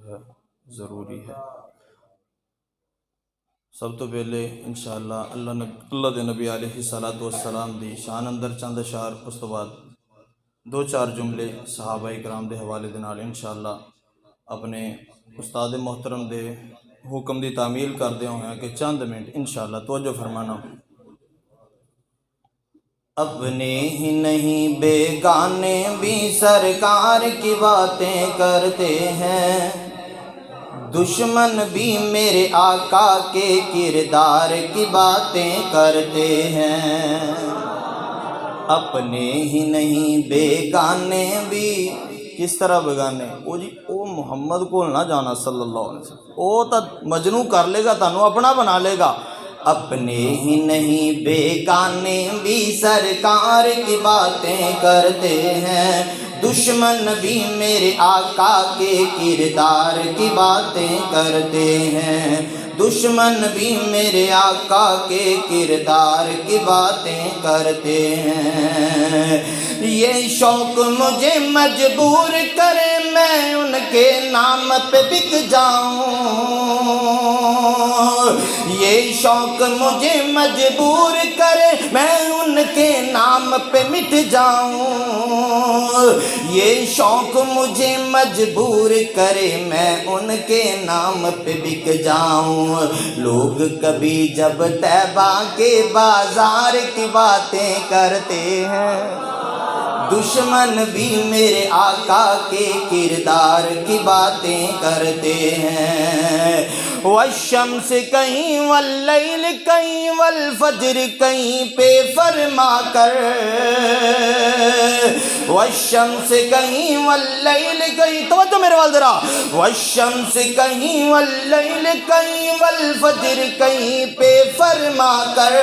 ہے ضروری ہے۔ سب تو پہلے انشاءاللہ اللہ دے نبی علیہ الصلوۃ والسلام دی شان اندر چند اشعار، اس تو بعد دو چار جملے صحابہ کرام دے حوالے دے نال انشاءاللہ اپنے استاد محترم دے حکم دی تعمیل کردے ہوئے کہ چند منٹ انشاءاللہ توجہ فرمانا۔ اپنے ہی نہیں بیگانے بھی سرکار کی باتیں کرتے ہیں، دشمن بھی میرے آقا کے کردار کی باتیں کرتے ہیں۔ اپنے ہی نہیں بیگانے بھی، کس طرح بیگانے؟ او جی او محمد کو نہ جانا صلی اللہ علیہ وسلم، او تا مجنوں کر لے گا، تانوں اپنا بنا لے گا۔ اپنے ہی نہیں بیگانے بھی سرکار کی باتیں کرتے ہیں، دشمن بھی میرے آقا کے کردار کی باتیں کرتے ہیں، دشمن بھی میرے آقا کے کردار کی باتیں کرتے ہیں۔ یہ شوق مجھے مجبور کرے میں ان کے نام پہ بک جاؤں، یہ شوق مجھے مجبور کرے میں ان کے نام پہ مٹ جاؤں، یہ شوق مجھے مجبور کرے میں ان کے نام پہ بک جاؤں۔ لوگ کبھی جب طیبہ کے بازار کی باتیں کرتے ہیں، دشمن بھی میرے آقا کے کردار کی باتیں کرتے ہیں۔ والشمس کہیں واللیل کہیں والفجر کہیں پہ فرما کر، والشمس کہیں واللیل کہیں، توجہ میرے وال ذرا، والشمس کہیں واللیل کہیں والفجر کہیں پہ فرما کر،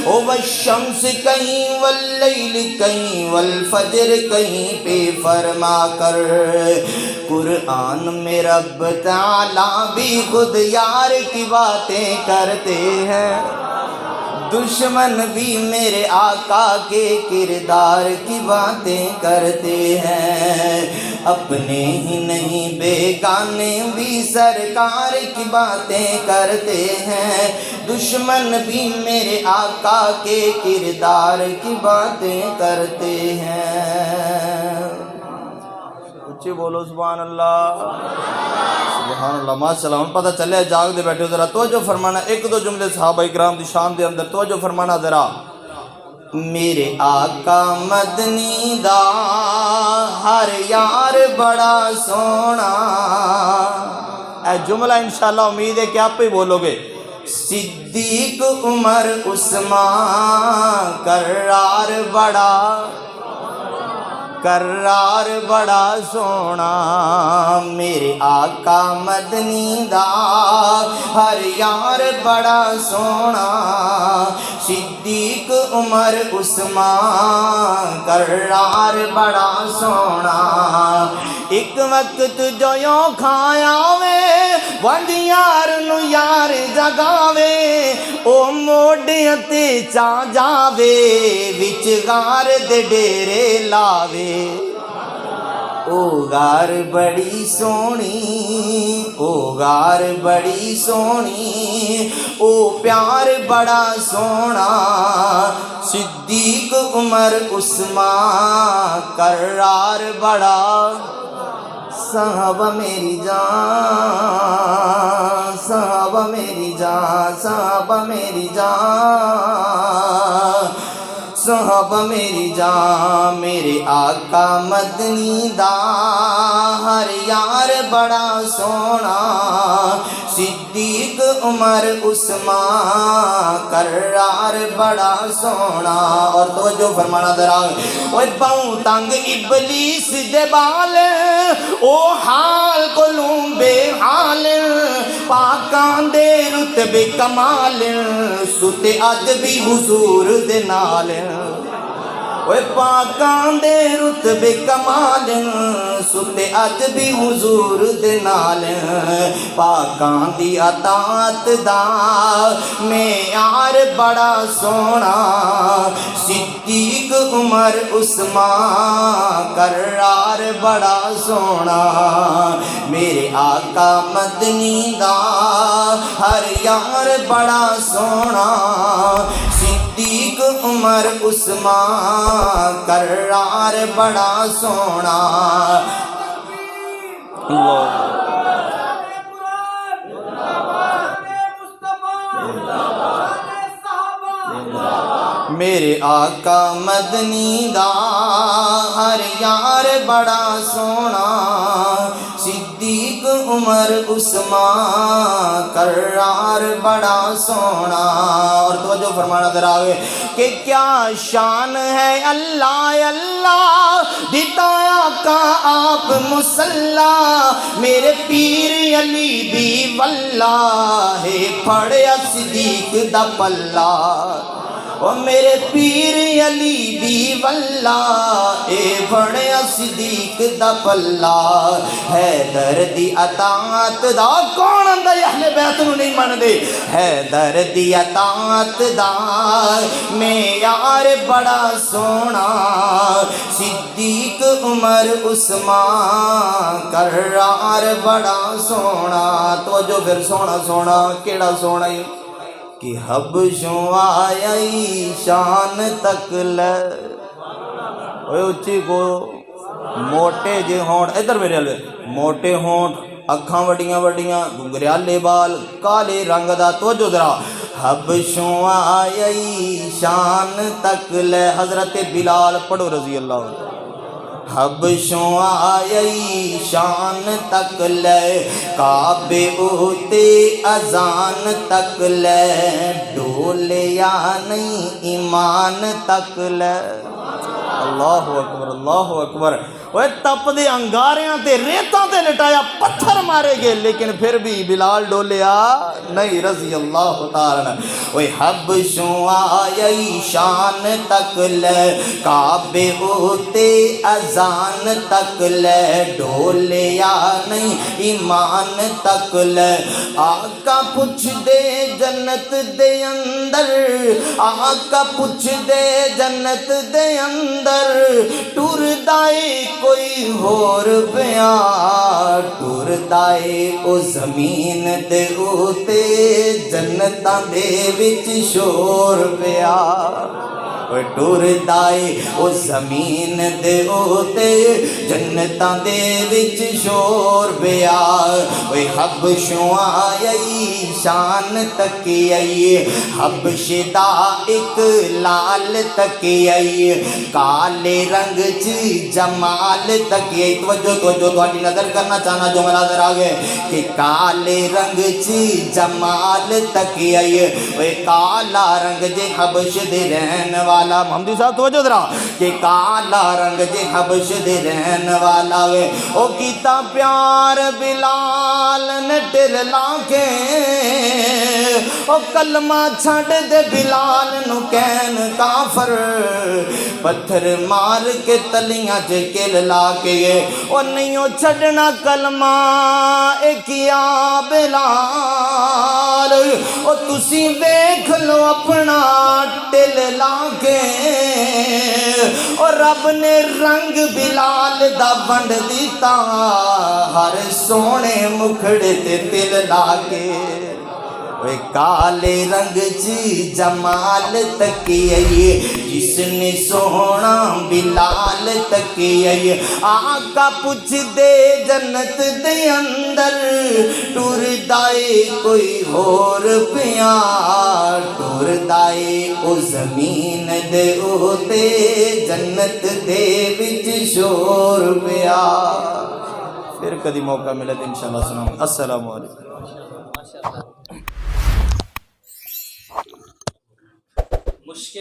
او والشمس کہیں واللیل کہیں والفجر کہیں پہ فرما کر۔ قرآن میں رب تعالیٰ بھی خود یار کی باتیں کرتے ہیں، دشمن بھی میرے آقا کے کردار کی باتیں کرتے ہیں۔ اپنے ہی نہیں بیگانے بھی سرکار کی باتیں کرتے ہیں، دشمن بھی میرے آقا کے کردار کی باتیں کرتے ہیں۔ اچھی بولو سبحان اللہ، سبحان اللہ، ماشاءاللہ۔ ہم پتہ چلے جاگ دے بیٹھے ہو، ذرا توجہ فرمانا، ایک دو جملے صحابہ کرام دی شان دے اندر توجہ فرمانا ذرا۔ میرے آقا مدنی دا ہر یار بڑا سونا، اے جملہ انشاءاللہ امید ہے کہ آپ ہی بولو گے۔ صدیق عمر عثمان کرار بڑا سونا، میرے آقا مدنی دا ہر یار بڑا سونا، صدیق عمر عثمان کرار بڑا سونا۔ ایک وقت جو یوں کھایا وے ونج یار نو یار جگاوے، او موڈیاں تے چا جاوے وچ غار دے ڈیرے لاوے، او غار بڑی سونی، او غار بڑی سونی، او پیار بڑا سونا، صدیق عمر عثمان کرار بڑا۔ صحابہ میری جان، صحابہ میری جان، صحابہ میری جان، صحابہ میری جان، میرے آقا مدنی دا ہر یار بڑا سونا، صدیق عمر عثمان کرار بڑا سونا۔ اور توجہ فرمانا ذرا، اوے پاؤں تنگ ابلیس دے بال، او حال کولوں بے حال، پاکاں دے رتبے کمال، ستے اج بھی حضور دے نال، اوے پاکاں دے رتبے کمال ستے اج بھی حضور دے نال پاکاں دی اطاعت دا معیار بڑا سونا صدیق عمر عثمان کرار بڑا سونا میرے آقا مدنی دا ہر یار بڑا سونا صدیق عمر عثمان کرار بڑا سونا میرے آقا مدنی دا ہر یار بڑا سونا صدیق عمر عثمان کرار بڑا سونا اور توجہ فرمانا ذرا آگے کہ کیا شان ہے اللہ اللہ دیتا آقا آپ مسلح میرے پیر علی بھی واللہ پھڑیا صدیق دا پلہ او میرے پیر علی بھی واللہ اے بڑیا صدیق دا پلہ حیدر دی اطاعت دا کون اندہ اہل بیت نو نہیں من دے حیدر دی اطاعت دا معیار بڑا سونا صدیق عمر عثمان کرار بڑا سونا توجہ پھر سونا سونا کیڑا سونا ہی کہ حبشوں آئی شان تک لے اوے اچھی کو موٹے جے ہونٹ ادھر میرے حلوے موٹے ہونٹ اکھاں وڈیاں وڈیاں گھنگریالے بال کالے رنگ دا توجہ ذرا حبشوں آئی شان تک لے حضرت بلال پڑھو رضی اللہ عنہ حبشوں آئی شان تک لے کعبے اوتے اذان تک لے ڈولے یا نہیں ایمان تک لے اللہ اکبر اللہ اکبر وہ تپ دے انگاریاں تے ریتاں تے لٹایا پتھر مارے گئے لیکن پھر بھی بلال ڈولیا نہیں رضی اللہ تعالیٰ وہ حبشوں آئی شان تک لے کعبے ہوتے اذان تک لے ڈولیا نہیں ایمان تک لے آقا پوچھ دے جنت دے اندر آقا پوچھ دے جنت دے اندر ٹور دائی کوئی ہور بیان ٹور دائے او زمین دے اوتے جنتاں دے وچ شور بیان ٹور دائے او زمین دے اوتے جنتاں دے وچ شور بیان حبشوں آئی شان تکی آئی حبش دا ایک لال تکی آئی کالے رنگ چی جمال تکی آئی توجہ تواڈی نظر کرنا چاہنا جو مناظر آگئے کہ کالے رنگ چی جمال تکی آئی کالا رنگ جے حبش دے رہن والا محمدی صاحب توجہ ذرا کہ کالا رنگ جے حبش دے رہن والا او کیتا پیار بلال نے دل لاکے او کلمہ چھڑ دے بلال نو کہن کافر پتھر مار کے تلیاں چے کل لاکے او نہیں چھڑنا کلمہ کیا بلال او تسی دیکھ لو اپنا دل لاکے اور رب نے رنگ بلال دا بند دیتا ہر سونے مکھڑے تے دل لاکے کالے رنگ چی جمال تکی آئی جس نے سونا بلال تکی آئی آقا پوچھ دے جنت دے اندر ٹور دائے کوئی ہور پیار ٹور دائے او زمین دے اوتے جنت دے وچ شور پیار پھر کدی موقع ملے تو انشاءاللہ سناؤں السلام علیکم مشکل